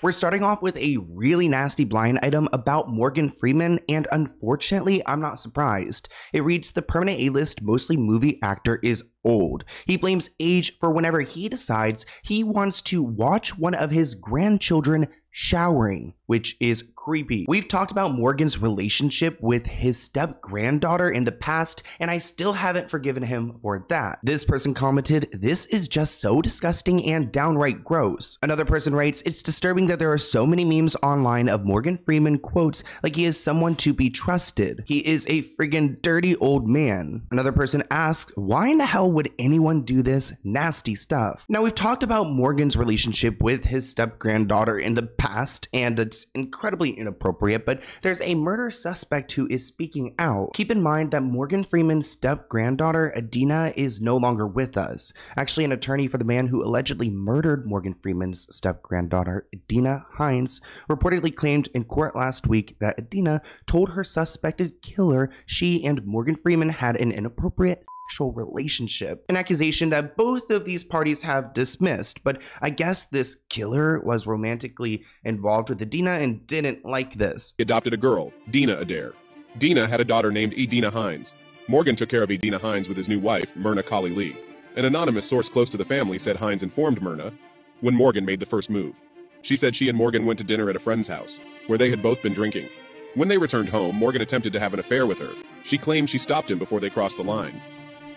We're starting off with a really nasty blind item about Morgan Freeman, and unfortunately, I'm not surprised. It reads, the permanent A-list, mostly movie actor is old. He blames age for whenever he decides he wants to watch one of his grandchildren showering, which is creepy. We've talked about Morgan's relationship with his step-granddaughter in the past, and I still haven't forgiven him for that. This person commented, this is just so disgusting and downright gross. Another person writes, it's disturbing that there are so many memes online of Morgan Freeman quotes like he is someone to be trusted. He is a friggin' dirty old man. Another person asks, why in the hell would anyone do this nasty stuff? Now, we've talked about Morgan's relationship with his step-granddaughter in the past, and it's incredibly inappropriate, but there's a murder suspect who is speaking out. Keep in mind that Morgan Freeman's step-granddaughter, Adina, is no longer with us. Actually, an attorney for the man who allegedly murdered Morgan Freeman's step-granddaughter, Adina Hines, reportedly claimed in court last week that Adina told her suspected killer she and Morgan Freeman had an inappropriate sexual relationship, an accusation that both of these parties have dismissed. But I guess this killer was romantically involved with Adina and didn't like this. He adopted a girl, Dina Adair. Dina had a daughter named Adina Hines. Morgan took care of Adina Hines with his new wife, Myrna Colley Lee. An anonymous source close to the family said Hines informed Myrna when Morgan made the first move. She said she and Morgan went to dinner at a friend's house, where they had both been drinking. When they returned home, Morgan attempted to have an affair with her. She claimed she stopped him before they crossed the line.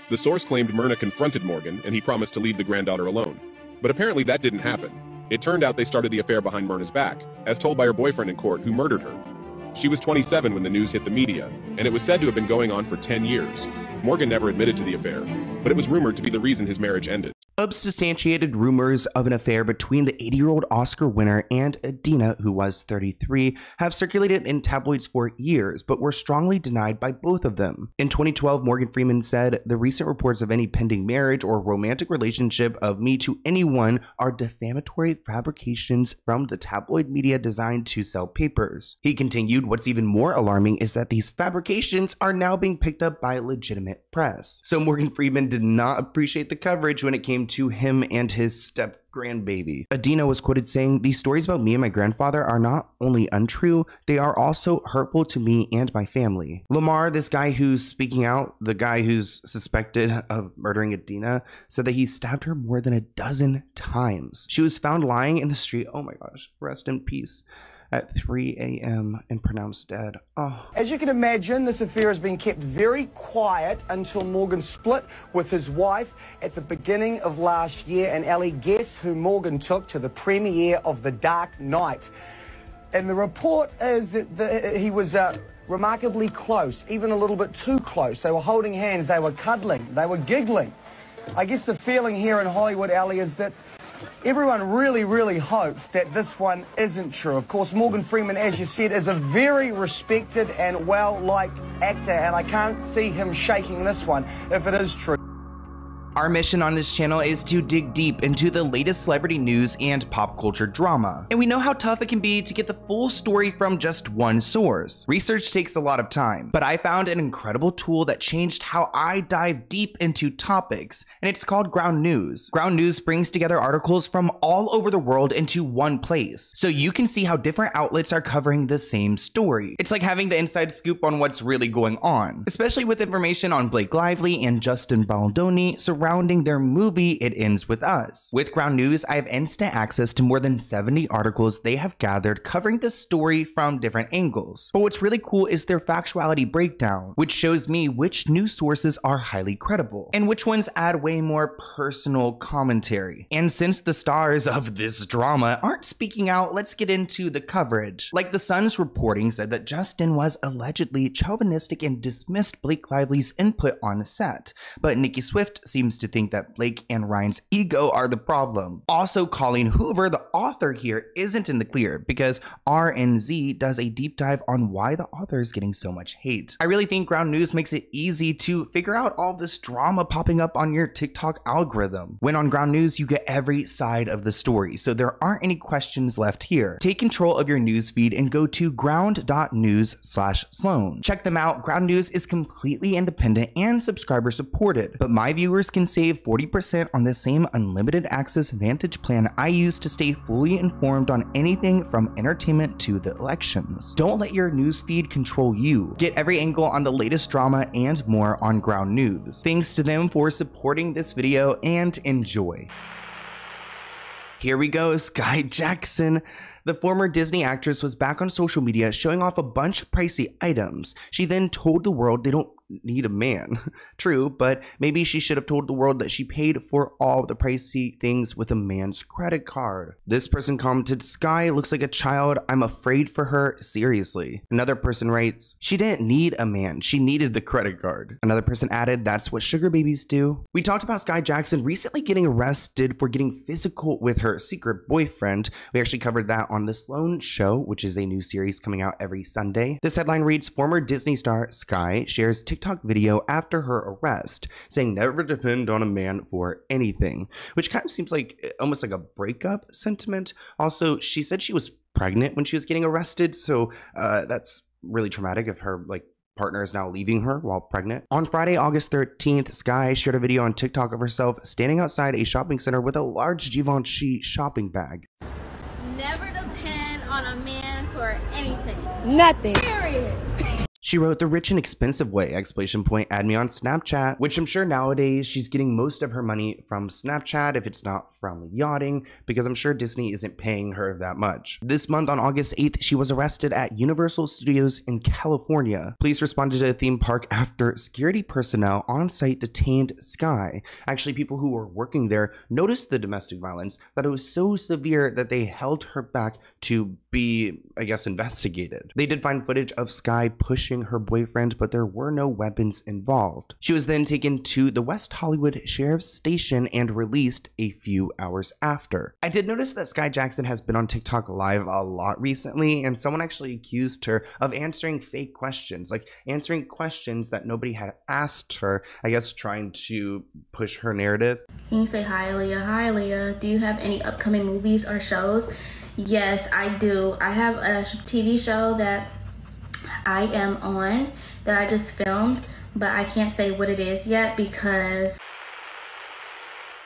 The source claimed Myrna confronted Morgan and he promised to leave the granddaughter alone. But apparently that didn't happen. It turned out they started the affair behind Myrna's back, as told by her boyfriend in court who murdered her. She was 27 when the news hit the media, and it was said to have been going on for 10 years. Morgan never admitted to the affair, but it was rumored to be the reason his marriage ended. Unsubstantiated rumors of an affair between the 80-year-old Oscar winner and Adina, who was 33, have circulated in tabloids for years, but were strongly denied by both of them. In 2012, Morgan Freeman said, the recent reports of any pending marriage or romantic relationship of me to anyone are defamatory fabrications from the tabloid media designed to sell papers. He continued, what's even more alarming is that these fabrications are now being picked up by legitimate press. So Morgan Freeman did not appreciate the coverage when it came to him and his step-grandbaby. Adina was quoted saying, these stories about me and my grandfather are not only untrue, they are also hurtful to me and my family. Lamar, this guy who's speaking out, the guy who's suspected of murdering Adina, said that he stabbed her more than a dozen times. She was found lying in the street, oh my gosh, rest in peace, at 3 a.m. and pronounced dead. Oh. As you can imagine, this affair has been kept very quiet until Morgan split with his wife at the beginning of last year. And Ellie, guess who Morgan took to the premiere of The Dark Knight? And the report is that he was remarkably close, even a little bit too close. They were holding hands, they were cuddling, they were giggling. I guess the feeling here in Hollywood, Ellie, is that everyone really hopes that this one isn't true. Of course, Morgan Freeman, as you said, is a very respected and well-liked actor, and I can't see him shaking this one if it is true. Our mission on this channel is to dig deep into the latest celebrity news and pop culture drama. And we know how tough it can be to get the full story from just one source. Research takes a lot of time, but I found an incredible tool that changed how I dive deep into topics, and it's called Ground News. Ground News brings together articles from all over the world into one place, so you can see how different outlets are covering the same story. It's like having the inside scoop on what's really going on, especially with information on Blake Lively and Justin Baldoni surrounding their movie It Ends With Us. With Ground News, I have instant access to more than 70 articles they have gathered covering the story from different angles. But what's really cool is their factuality breakdown, which shows me which news sources are highly credible and which ones add way more personal commentary. And since the stars of this drama aren't speaking out, let's get into the coverage. Like The Sun's reporting said that Justin was allegedly chauvinistic and dismissed Blake Lively's input on set, but Nicki Swift seems to think that Blake and Ryan's ego are the problem. Also, Colleen Hoover, the author here, isn't in the clear because RNZ does a deep dive on why the author is getting so much hate. I really think Ground News makes it easy to figure out all this drama popping up on your TikTok algorithm. When on Ground News, you get every side of the story, so there aren't any questions left here. Take control of your news feed and go to ground.news/Sloan. Check them out. Ground News is completely independent and subscriber supported, but my viewers can can save 40% on the same unlimited access Vantage plan I use to stay fully informed on anything from entertainment to the elections. Don't let your newsfeed control you. Get every angle on the latest drama and more on Ground News. Thanks to them for supporting this video, and enjoy. Here we go, Sky Jackson. The former Disney actress was back on social media showing off a bunch of pricey items. She then told the world they don't need a man. True, but maybe she should have told the world that she paid for all the pricey things with a man's credit card. This person commented, "Sky looks like a child. I'm afraid for her. Seriously." Another person writes, "She didn't need a man. She needed the credit card." Another person added, "That's what sugar babies do." We talked about Sky Jackson recently getting arrested for getting physical with her secret boyfriend. We actually covered that on the Sloan Show, which is a new series coming out every Sunday. This headline reads, former Disney star Sky shares TikTok video after her arrest, saying never depend on a man for anything, which kind of seems like almost like a breakup sentiment. Also, she said she was pregnant when she was getting arrested, so that's really traumatic if her partner is now leaving her while pregnant. On Friday, August 13th, Sky shared a video on TikTok of herself standing outside a shopping center with a large Givenchy shopping bag. Never depend on a man for anything. Nothing. Period. She wrote, "The rich and expensive way, exclamation point, add me on Snapchat," which I'm sure nowadays she's getting most of her money from Snapchat if it's not from yachting, because I'm sure Disney isn't paying her that much. This month on August 8th, she was arrested at Universal Studios in California. Police responded to the theme park after security personnel on site detained Sky. Actually, people who were working there noticed the domestic violence, that it was so severe that they held her back to be, I guess, investigated. They did find footage of Sky pushing her boyfriend, but there were no weapons involved. She was then taken to the West Hollywood Sheriff's Station and released a few hours after. I did notice that Sky Jackson has been on TikTok live a lot recently, and someone actually accused her of answering fake questions, like answering questions that nobody had asked her, I guess trying to push her narrative. Can you say hi, Aaliyah? Hi, Aaliyah. Do you have any upcoming movies or shows? Yes, I do. I have a TV show that I am on that I just filmed, but I can't say what it is yet because...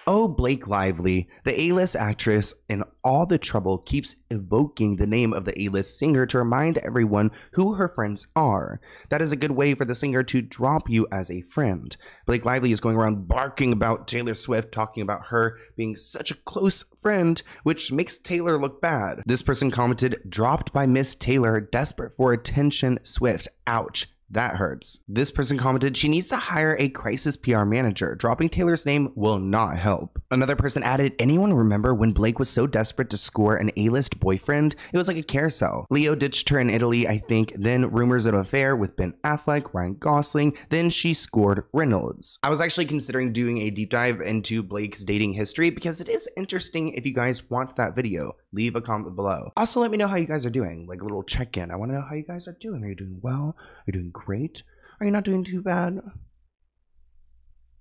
Oh, Blake Lively, the A-list actress in all the trouble, keeps evoking the name of the A-list singer to remind everyone who her friends are. That is a good way for the singer to drop you as a friend. Blake Lively is going around barking about Taylor Swift, talking about her being such a close friend, which makes Taylor look bad. This person commented, "Dropped by Miss Taylor, desperate for attention, Swift. Ouch. That hurts." This person commented, "She needs to hire a crisis PR manager. Dropping Taylor's name will not help." Another person added, "Anyone remember when Blake was so desperate to score an A-list boyfriend? It was like a carousel. Leo ditched her in Italy, I think, then rumors of an affair with Ben Affleck, Ryan Gosling, then she scored Reynolds." I was actually considering doing a deep dive into Blake's dating history because it is interesting. If you guys want that video, leave a comment below. Also, let me know how you guys are doing, like a little check-in. I want to know how you guys are doing. Are you doing well? Are you doing great? Are you not doing too bad?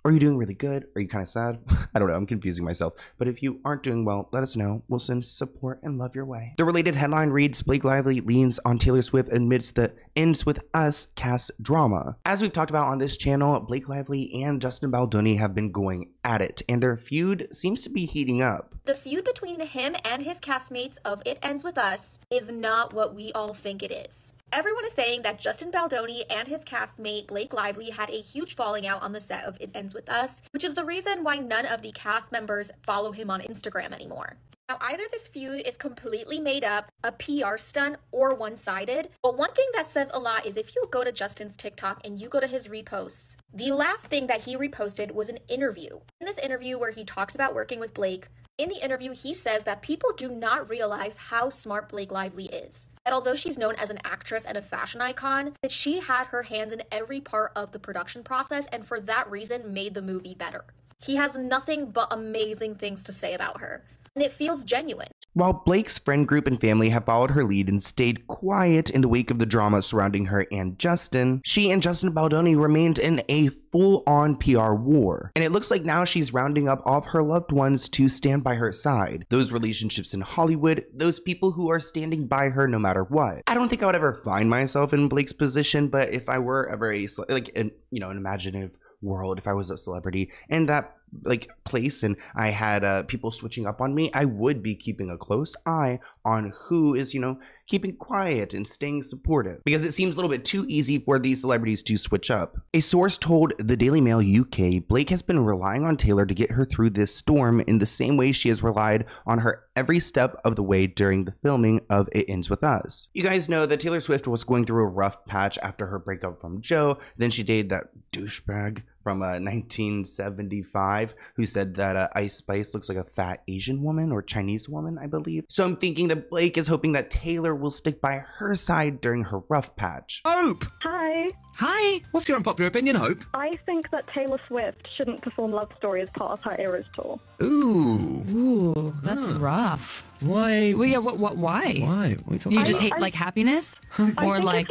Are you doing really good? Are you kind of sad? I don't know, I'm confusing myself. But if you aren't doing well, let us know. We'll send support and love your way. The related headline reads, Blake Lively leans on Taylor Swift amidst the Ends With Us cast drama. As we've talked about on this channel, Blake Lively and Justin Baldoni have been going at it, and their feud seems to be heating up. The feud between him and his castmates of It Ends With Us is not what we all think it is. Everyone is saying that Justin Baldoni and his castmate Blake Lively had a huge falling out on the set of It Ends With Us, which is the reason why none of the cast members follow him on Instagram anymore. Now, either this feud is completely made up, a PR stunt, or one-sided, but one thing that says a lot is if you go to Justin's TikTok and you go to his reposts, the last thing that he reposted was an interview. In this interview where he talks about working with Blake, in the interview he says that people do not realize how smart Blake Lively is. That although she's known as an actress and a fashion icon, that she had her hands in every part of the production process and for that reason made the movie better. He has nothing but amazing things to say about her. And it feels genuine. While Blake's friend group and family have followed her lead and stayed quiet in the wake of the drama surrounding her and Justin, she and Justin Baldoni remained in a full-on PR war. And it looks like now she's rounding up all of her loved ones to stand by her side. Those relationships in Hollywood, those people who are standing by her no matter what. I don't think I would ever find myself in Blake's position, but if I were ever an imaginative world, if I was a celebrity and that like place and I had people switching up on me, I would be keeping a close eye on who is, you know, keeping quiet and staying supportive, because it seems a little bit too easy for these celebrities to switch up. A source told the Daily Mail UK Blake has been relying on Taylor to get her through this storm in the same way she has relied on her every step of the way during the filming of It Ends With Us. You guys know that Taylor Swift was going through a rough patch after her breakup from Joe. Then she dated that douchebag from 1975 who said that Ice Spice looks like a fat Asian woman or Chinese woman, I believe. So I'm thinking that Blake is hoping that Taylor will stick by her side during her rough patch. Hope! Hi. Hi! What's your unpopular opinion, Hope? I think that Taylor Swift shouldn't perform Love Story as part of her Eras tour. Ooh. Ooh, that's rough. Why? Well, yeah, why? Why? What are you talking You just hate like happiness? Or like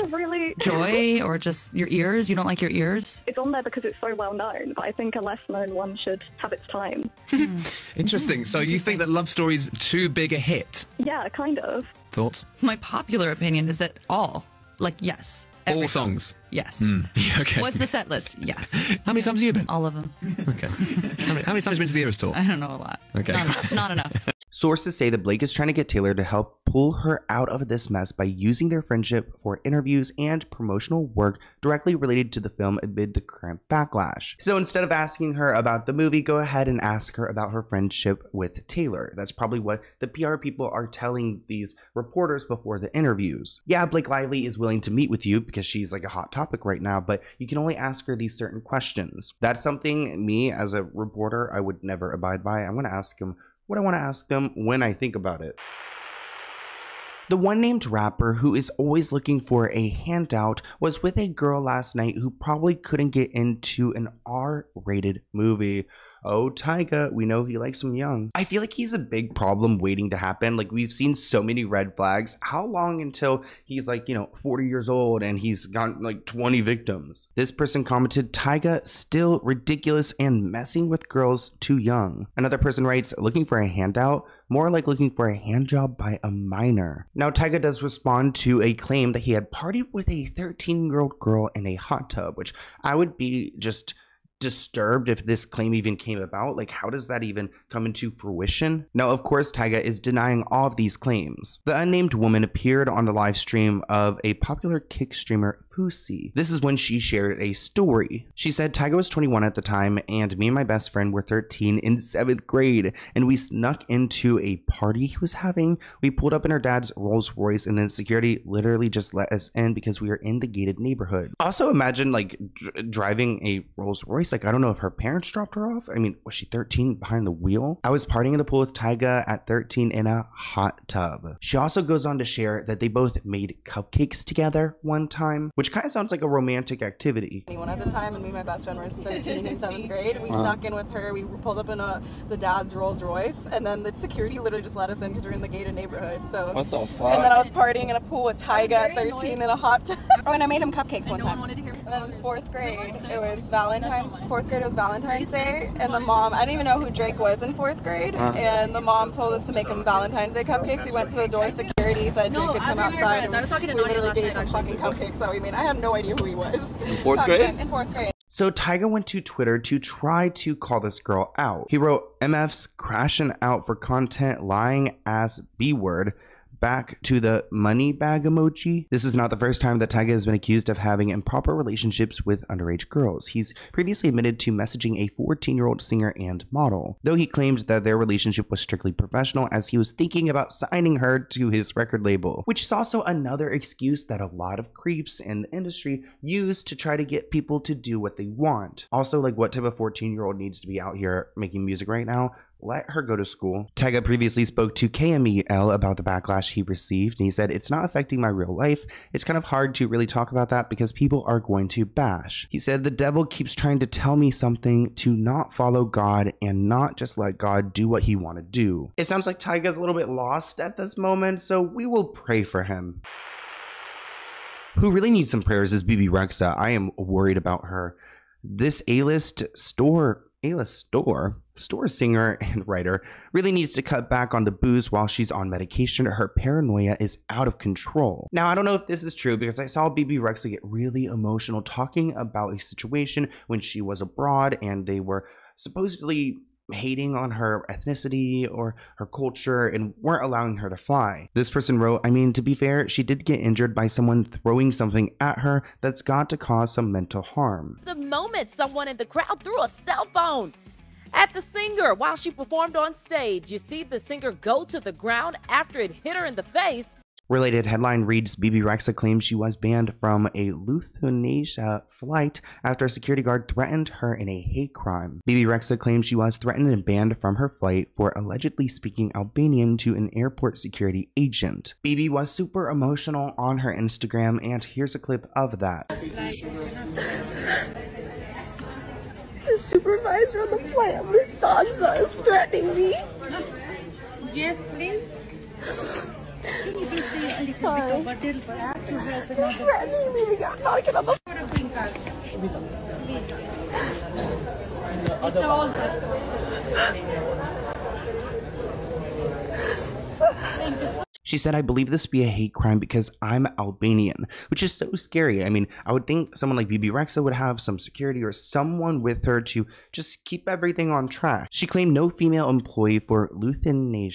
joy? Or just your ears? You don't like your ears? It's on there because it's so well known, but I think a less known one should have its time. Interesting. So you think that Love Story's too big a hit? Yeah, kind of. Thoughts? My popular opinion is that yes. All songs? Yes. Yeah, okay. What's the set list? Yes. How many times have you been? All of them. Okay. How many times have you been to the Eras tour? I don't know a lot. Okay. Not enough. Sources say that Blake is trying to get Taylor to help pull her out of this mess by using their friendship for interviews and promotional work directly related to the film amid the current backlash. So instead of asking her about the movie, go ahead and ask her about her friendship with Taylor. That's probably what the PR people are telling these reporters before the interviews. Yeah, Blake Lively is willing to meet with you because she's like a hot topic right now, but you can only ask her these certain questions. That's something me as a reporter, I would never abide by. I'm going to ask him what I want to ask them when I think about it. The one named rapper who is always looking for a handout was with a girl last night who probably couldn't get into an R-rated movie. Oh, Tiga, we know he likes him young. I feel like he's a big problem waiting to happen. Like, we've seen so many red flags. How long until he's like, 40 years old and he's got like 20 victims? This person commented, Tiga still ridiculous and messing with girls too young. Another person writes, looking for a handout? More like looking for a handjob by a minor. Now, Tiga does respond to a claim that he had partied with a 13-year-old girl in a hot tub, which I would be just disturbed if this claim even came about. Like, how does that even come into fruition? Now, of course, Tiga is denying all of these claims. The unnamed woman appeared on the live stream of a popular kick streamer, Pussy. This is when she shared a story. She said, Tiga was 21 at the time, and me and my best friend were 13 in 7th grade, and we snuck into a party he was having. We pulled up in our dad's Rolls Royce, and then security literally just let us in because we were in the gated neighborhood. Also, imagine like driving a Rolls Royce. Like, I don't know if her parents dropped her off. I mean, was she 13 behind the wheel? I was partying in the pool with Tiga at 13 in a hot tub. She also goes on to share that they both made cupcakes together one time, which kind of sounds like a romantic activity. 21 at the time, and me and my best friend were 13 in 7th grade. We snuck in with her. We pulled up in the dad's Rolls Royce, and then the security literally just let us in because we were in the gated neighborhood. So what the fuck? And then I was partying in a pool with Tiga at 13 in a hot tub. Oh, and I made him cupcakes one time. And then in 4th grade, it was Valentine's. 4th grade, it was Valentine's Day, and the mom, I didn't even know who Drake was in 4th grade, and the mom told us to make him Valentine's Day cupcakes. We went to the door, security said Drake could come outside, and we literally gave him fucking cupcakes that we made. I had no idea who he was. In 4th grade? In 4th grade. So Tiga went to Twitter to try to call this girl out. He wrote, MF's crashing out for content, lying ass B-word. Back to the money bag emoji. This is not the first time that Tiga has been accused of having improper relationships with underage girls. He's previously admitted to messaging a 14-year-old singer and model, though he claimed that their relationship was strictly professional as he was thinking about signing her to his record label, which is also another excuse that a lot of creeps in the industry use to try to get people to do what they want. Also, like, what type of 14-year-old needs to be out here making music right now? Let her go to school. Tiga previously spoke to KMEL about the backlash he received, and he said, it's not affecting my real life. It's kind of hard to really talk about that because people are going to bash. He said, the devil keeps trying to tell me something to not follow God and not just let God do what he want to do. It sounds like Tiga's a little bit lost at this moment, so we will pray for him. Who really needs some prayers is Reyxa. I am worried about her. This A-list store singer and writer really needs to cut back on the booze while she's on medication. Her paranoia is out of control. Now, I don't know if this is true because I saw Reyxa get really emotional talking about a situation when she was abroad and they were supposedly hating on her ethnicity or her culture and weren't allowing her to fly. This person wrote, I mean, to be fair, she did get injured by someone throwing something at her that's got to cause some mental harm. The moment someone in the crowd threw a cell phone at the singer while she performed on stage. You see the singer go to the ground after it hit her in the face. Related headline reads, Reyxa claims she was banned from a Lithuania flight after a security guard threatened her in a hate crime. Reyxa claims she was threatened and banned from her flight for allegedly speaking Albanian to an airport security agent. Bibi was super emotional on her Instagram, and here's a clip of that. The supervisor on the flight of Manassas is threatening me. Yes, please. I'm sorry. He's threatening me to get knocking on the She said, I believe this to be a hate crime because I'm Albanian, which is so scary. I mean, I would think someone like Reyxa would have some security or someone with her to just keep everything on track. She claimed no female employee for Lithuania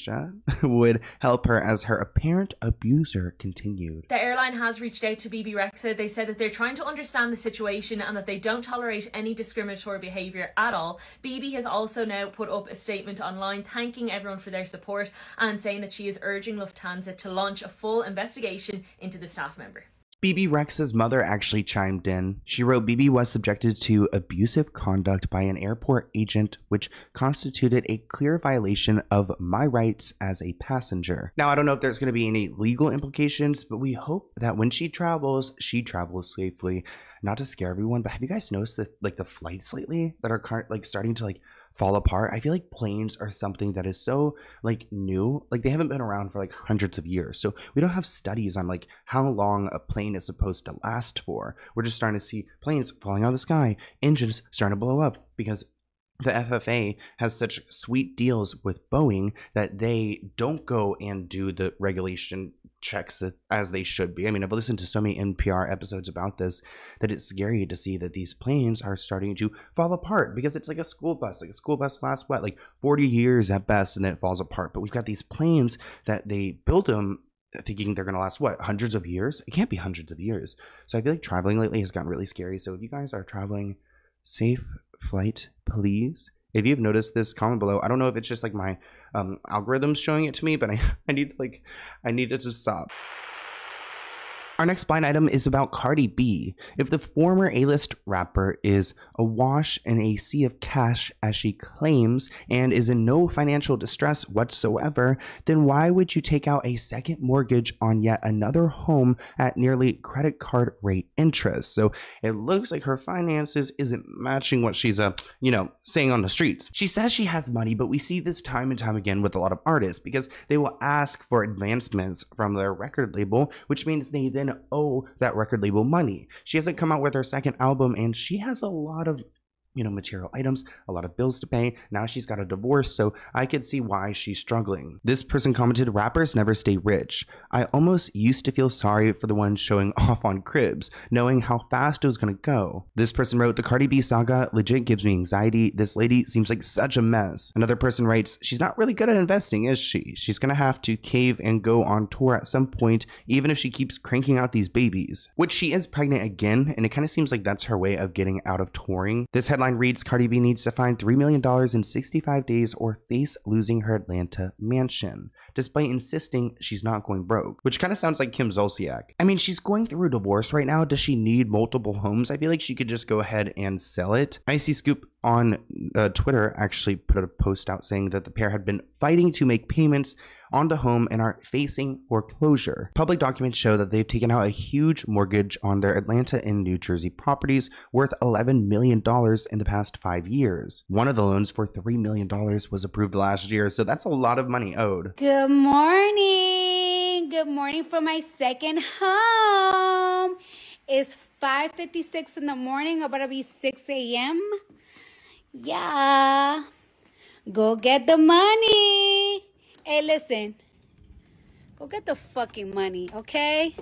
would help her as her apparent abuser continued. The airline has reached out to Reyxa. They said that they're trying to understand the situation and that they don't tolerate any discriminatory behaviour at all. Bibi has also now put up a statement online thanking everyone for their support and saying that she is urging Lufthansa to launch a full investigation into the staff member. Reyxa's mother actually chimed in. She wrote, Bibi was subjected to abusive conduct by an airport agent, which constituted a clear violation of my rights as a passenger. Now, I don't know if there's going to be any legal implications, but we hope that when she travels safely. Not to scare everyone, but have you guys noticed that the flights lately that are starting to fall apart? I feel like planes are something that is so new. They haven't been around for hundreds of years. So we don't have studies on how long a plane is supposed to last for. We're just starting to see planes falling out of the sky, engines starting to blow up because the FFA has such sweet deals with Boeing that they don't go and do the regulation checks as they should be. I mean, I've listened to so many NPR episodes about this that it's scary to see that these planes are starting to fall apart because it's like a school bus. A school bus lasts 40 years at best, and then it falls apart. But we've got these planes that they build them thinking they're going to last hundreds of years. It can't be hundreds of years. So I feel like traveling lately has gotten really scary. So if you guys are traveling, safe flight, please. If you've noticed this, comment below. I don't know if it's just my algorithm's showing it to me, but I need it to stop. Our next blind item is about Cardi B. If the former A-list rapper is awash in a sea of cash, as she claims, and is in no financial distress whatsoever, then why would you take out a second mortgage on yet another home at nearly credit card rate interest? So it looks like her finances isn't matching what she's saying on the streets. She says she has money, but we see this time and time again with a lot of artists because they will ask for advancements from their record label, which means they then owe that record label money. She hasn't come out with her second album, and she has a lot of material items, a lot of bills to pay. Now she's got a divorce, so I could see why she's struggling. This person commented, rappers never stay rich. I almost used to feel sorry for the ones showing off on cribs, knowing how fast it was going to go. This person wrote, the Cardi B saga legit gives me anxiety. This lady seems like such a mess. Another person writes, she's not really good at investing, is she? She's going to have to cave and go on tour at some point, even if she keeps cranking out these babies. Which she is pregnant again, and it kind of seems like that's her way of getting out of touring. This headline reads, Cardi B needs to find $3 million in 65 days or face losing her Atlanta mansion, despite insisting she's not going broke, which kind of sounds like Kim Zolciak. I mean, she's going through a divorce right now. Does she need multiple homes? I feel like she could just go ahead and sell it. Icy Scoop on Twitter actually put a post out saying that the pair had been fighting to make payments on the home and are facing foreclosure. Public documents show that they've taken out a huge mortgage on their Atlanta and New Jersey properties worth $11 million in the past 5 years. One of the loans for $3 million was approved last year, so that's a lot of money owed. Good morning. Good morning from my second home. It's 5:56 in the morning, about to be 6 a.m. Yeah. Go get the money. Hey, listen. Go get the fucking money, okay?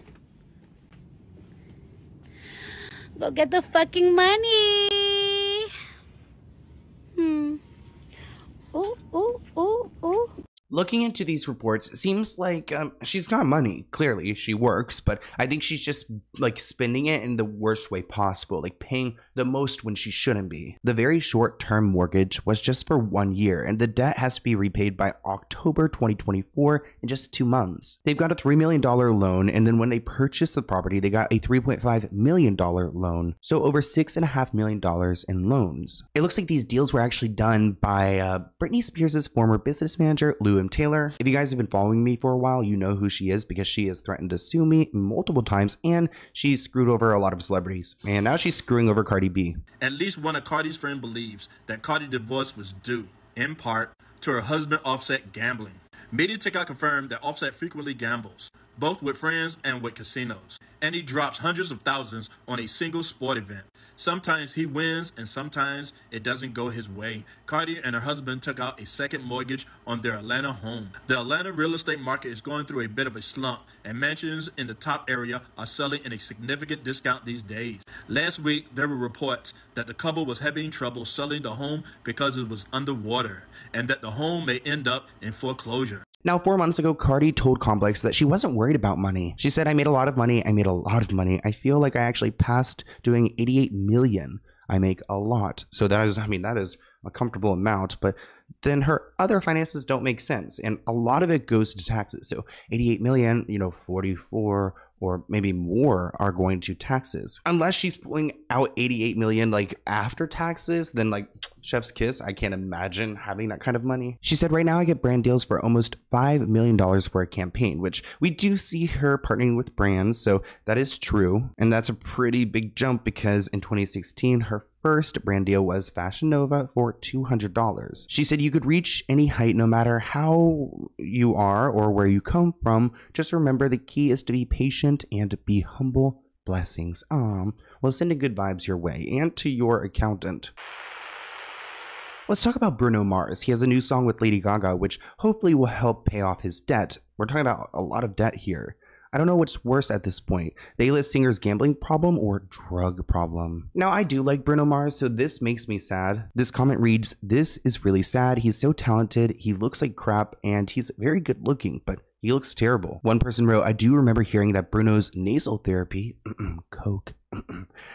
Go get the fucking money. Looking into these reports, it seems like she's got money. Clearly, she works, but I think she's just like spending it in the worst way possible, like paying the most when she shouldn't be. The very short-term mortgage was just for 1 year, and the debt has to be repaid by October 2024 in just 2 months. They've got a $3 million loan, and then when they purchased the property, they got a $3.5 million loan, so over $6.5 million in loans. It looks like these deals were actually done by Britney Spears' former business manager, Lou Taylor. If you guys have been following me for a while, you know who she is because she has threatened to sue me multiple times, and she's screwed over a lot of celebrities. And now she's screwing over Cardi B. At least one of Cardi's friends believes that Cardi's divorce was due, in part, to her husband Offset gambling. Media Tiga confirmed that Offset frequently gambles, both with friends and with casinos, and he drops hundreds of thousands on a single sport event. Sometimes he wins and sometimes it doesn't go his way. Cardi and her husband took out a second mortgage on their Atlanta home. The Atlanta real estate market is going through a bit of a slump, and mansions in the top area are selling in a significant discount these days. Last week, there were reports that the couple was having trouble selling the home because it was underwater, and that the home may end up in foreclosure. Now, 4 months ago, Cardi told Complex that she wasn't worried about money. She said, I made a lot of money. I feel like I actually passed doing 88 million. I make a lot. So that is, that is a comfortable amount, but then her other finances don't make sense. And a lot of it goes to taxes. So 88 million, 44 or maybe more are going to taxes. Unless she's pulling out 88 million like after taxes, then like chef's kiss. I can't imagine having that kind of money. She said, right now I get brand deals for almost $5 million for a campaign, which we do see her partnering with brands. So that is true. And that's a pretty big jump because in 2016, her first brand deal was Fashion Nova for $200. She said you could reach any height no matter how you are or where you come from. Just remember the key is to be patient and be humble. Blessings. Well, sending good vibes your way and to your accountant. Let's talk about Bruno Mars. He has a new song with Lady Gaga, which hopefully will help pay off his debt. We're talking about a lot of debt here. I don't know what's worse at this point, the A-list singer's gambling problem or drug problem. Now, I do like Bruno Mars, so this makes me sad. This comment reads, this is really sad. He's so talented. He looks like crap and he's very good looking, but he looks terrible. One person wrote, I do remember hearing that Bruno's nasal therapy, coke,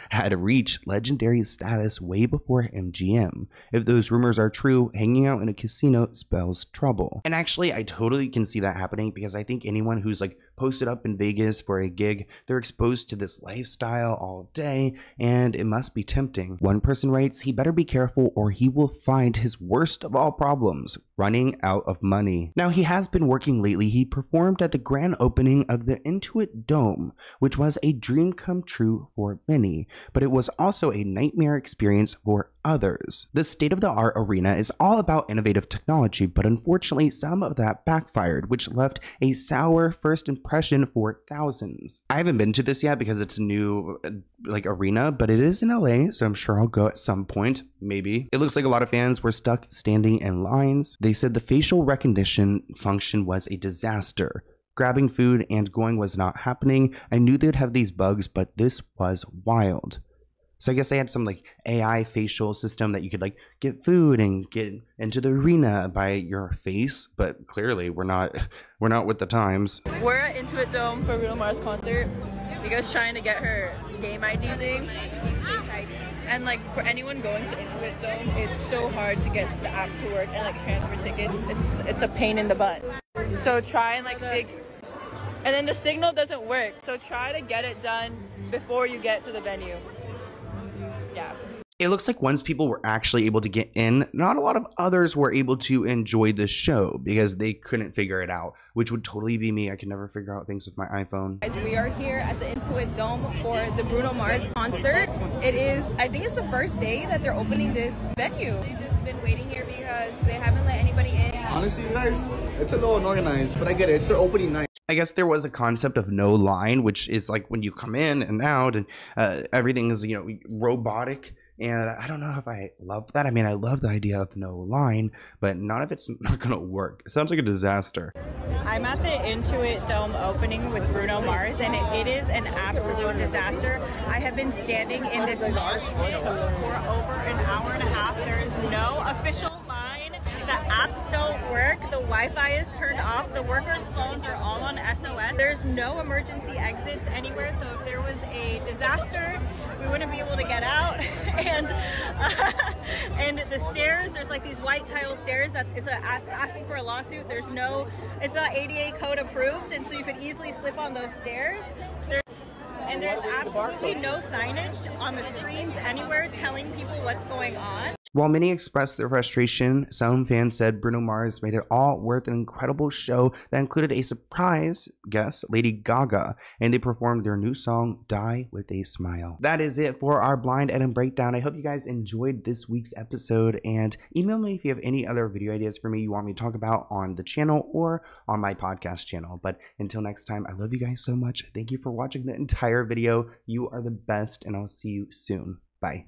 had reached legendary status way before MGM. If those rumors are true, hanging out in a casino spells trouble. And actually, I totally can see that happening because I think anyone who's like posted up in Vegas for a gig, they're exposed to this lifestyle all day, and it must be tempting. One person writes, he better be careful or he will find his worst of all problems, running out of money. Now, he has been working lately. He performed at the grand opening of the Intuit Dome, which was a dream come true for many, but it was also a nightmare experience for others. The state-of-the-art arena is all about innovative technology, but unfortunately some of that backfired, which left a sour first impression for thousands. I haven't been to this yet because it's a new arena, but it is in LA, so I'm sure I'll go at some point, maybe. It looks like a lot of fans were stuck standing in lines. They said the facial recognition function was a disaster. Grabbing food and going was not happening. I knew they'd have these bugs, but this was wild. So I guess they had some like AI facial system that you could like get food and get into the arena by your face, but clearly we're not with the times. We're at Intuit Dome for Bruno Mars concert. Tiga's trying to get her game ID thing. And like for anyone going to Intuit Dome, it's so hard to get the app to work and like transfer tickets. It's a pain in the butt. So try and and then the signal doesn't work. So try to get it done before you get to the venue. Yeah. It looks like once people were actually able to get in, not a lot of others were able to enjoy the show because they couldn't figure it out, which would totally be me. I can never figure out things with my iPhone. Guys, we are here at the Intuit Dome for the Bruno Mars concert. I think it's the first day that they're opening this venue. They've just been waiting here because they haven't let anybody in. Honestly, guys, it's a little unorganized, but I get it. It's their opening night. I guess there was a concept of no line, which is like when you come in and out and everything is, robotic. And I don't know if I love that. I mean, I love the idea of no line, but not if it's not going to work. It sounds like a disaster. I'm at the Intuit Dome opening with Bruno Mars, and it is an absolute disaster. I have been standing in this mosh pit for over an hour and a half. There is no official line. The apps don't work. The Wi-Fi is turned off. The workers' phones are all on SOS. There's no emergency exits anywhere, so if there was a disaster, we wouldn't be able to get out. And the stairs, there's like these white tile stairs that it's asking for a lawsuit. It's not ADA code approved, and so you could easily slip on those stairs. And there's absolutely no signage on the screens anywhere telling people what's going on. While many expressed their frustration, some fans said Bruno Mars made it all worth an incredible show that included a surprise guest, Lady Gaga, and they performed their new song, Die With A Smile. That is it for our blind item breakdown. I hope you guys enjoyed this week's episode, and email me if you have any other video ideas for me you want me to talk about on the channel or on my podcast channel. But until next time, I love you guys so much. Thank you for watching the entire video. You are the best, and I'll see you soon. Bye.